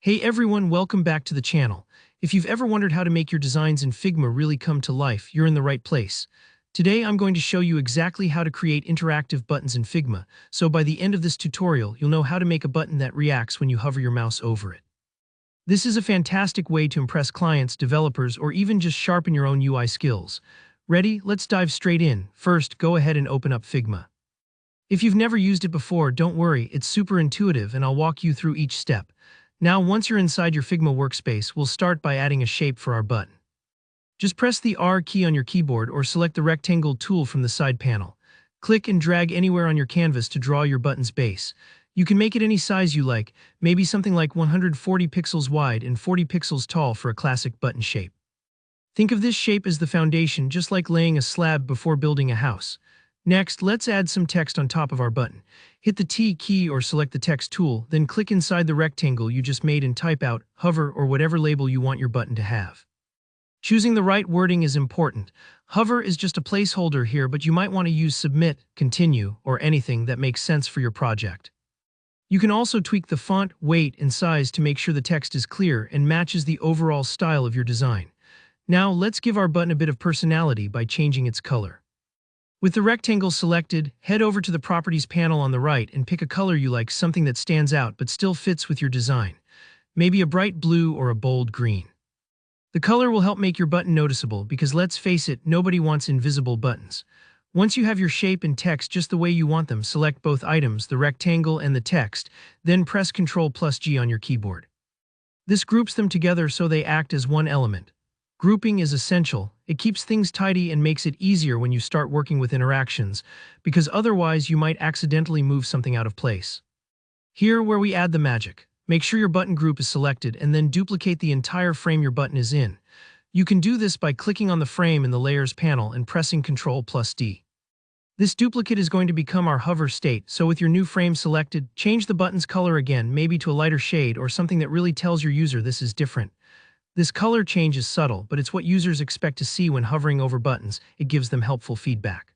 Hey everyone, welcome back to the channel. If you've ever wondered how to make your designs in Figma really come to life, you're in the right place. Today I'm going to show you exactly how to create interactive buttons in Figma, so by the end of this tutorial you'll know how to make a button that reacts when you hover your mouse over it. This is a fantastic way to impress clients, developers, or even just sharpen your own UI skills. Ready? Let's dive straight in. First, go ahead and open up Figma. If you've never used it before, don't worry, it's super intuitive and I'll walk you through each step. Now, once you're inside your Figma workspace, we'll start by adding a shape for our button. Just press the R key on your keyboard or select the rectangle tool from the side panel. Click and drag anywhere on your canvas to draw your button's base. You can make it any size you like, maybe something like 140 pixels wide and 40 pixels tall for a classic button shape. Think of this shape as the foundation, just like laying a slab before building a house. Next, let's add some text on top of our button. Hit the T key or select the text tool, then click inside the rectangle you just made and type out, hover, or whatever label you want your button to have. Choosing the right wording is important. Hover is just a placeholder here, but you might want to use submit, continue, or anything that makes sense for your project. You can also tweak the font, weight, and size to make sure the text is clear and matches the overall style of your design. Now, let's give our button a bit of personality by changing its color. With the rectangle selected, head over to the Properties panel on the right and pick a color you like, something that stands out but still fits with your design. Maybe a bright blue or a bold green. The color will help make your button noticeable because, let's face it, nobody wants invisible buttons. Once you have your shape and text just the way you want them, select both items, the rectangle and the text, then press Ctrl+G on your keyboard. This groups them together so they act as one element. Grouping is essential. It keeps things tidy and makes it easier when you start working with interactions, because otherwise you might accidentally move something out of place. Here where we add the magic. Make sure your button group is selected and then duplicate the entire frame your button is in. You can do this by clicking on the frame in the Layers panel and pressing Ctrl+D. This duplicate is going to become our hover state, so with your new frame selected, change the button's color again, maybe to a lighter shade or something that really tells your user this is different. This color change is subtle, but it's what users expect to see when hovering over buttons. It gives them helpful feedback.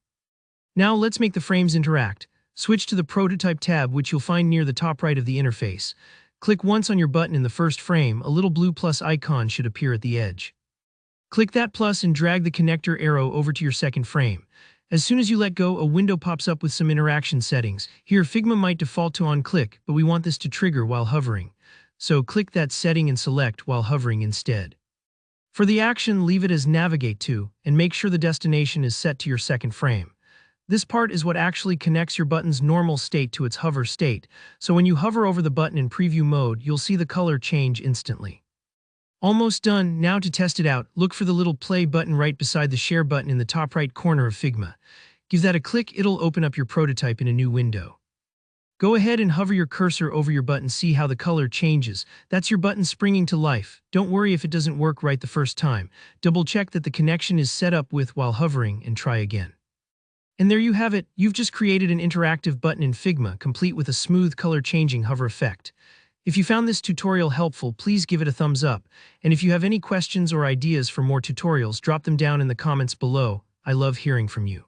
Now let's make the frames interact. Switch to the Prototype tab, which you'll find near the top right of the interface. Click once on your button in the first frame. A little blue plus icon should appear at the edge. Click that plus and drag the connector arrow over to your second frame. As soon as you let go, a window pops up with some interaction settings. Here, Figma might default to on-click, but we want this to trigger while hovering. So click that setting and select while hovering instead. For the action, leave it as Navigate to, and make sure the destination is set to your second frame. This part is what actually connects your button's normal state to its hover state, so when you hover over the button in preview mode, you'll see the color change instantly. Almost done. Now to test it out, look for the little play button right beside the share button in the top right corner of Figma. Give that a click, it'll open up your prototype in a new window. Go ahead and hover your cursor over your button, see how the color changes. That's your button springing to life. Don't worry if it doesn't work right the first time. Double check that the connection is set up with while hovering and try again. And there you have it. You've just created an interactive button in Figma, complete with a smooth color changing hover effect. If you found this tutorial helpful, please give it a thumbs up. And if you have any questions or ideas for more tutorials, drop them down in the comments below. I love hearing from you.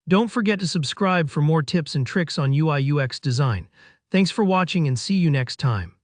Don't forget to subscribe for more tips and tricks on UI/UX design. Thanks for watching and see you next time.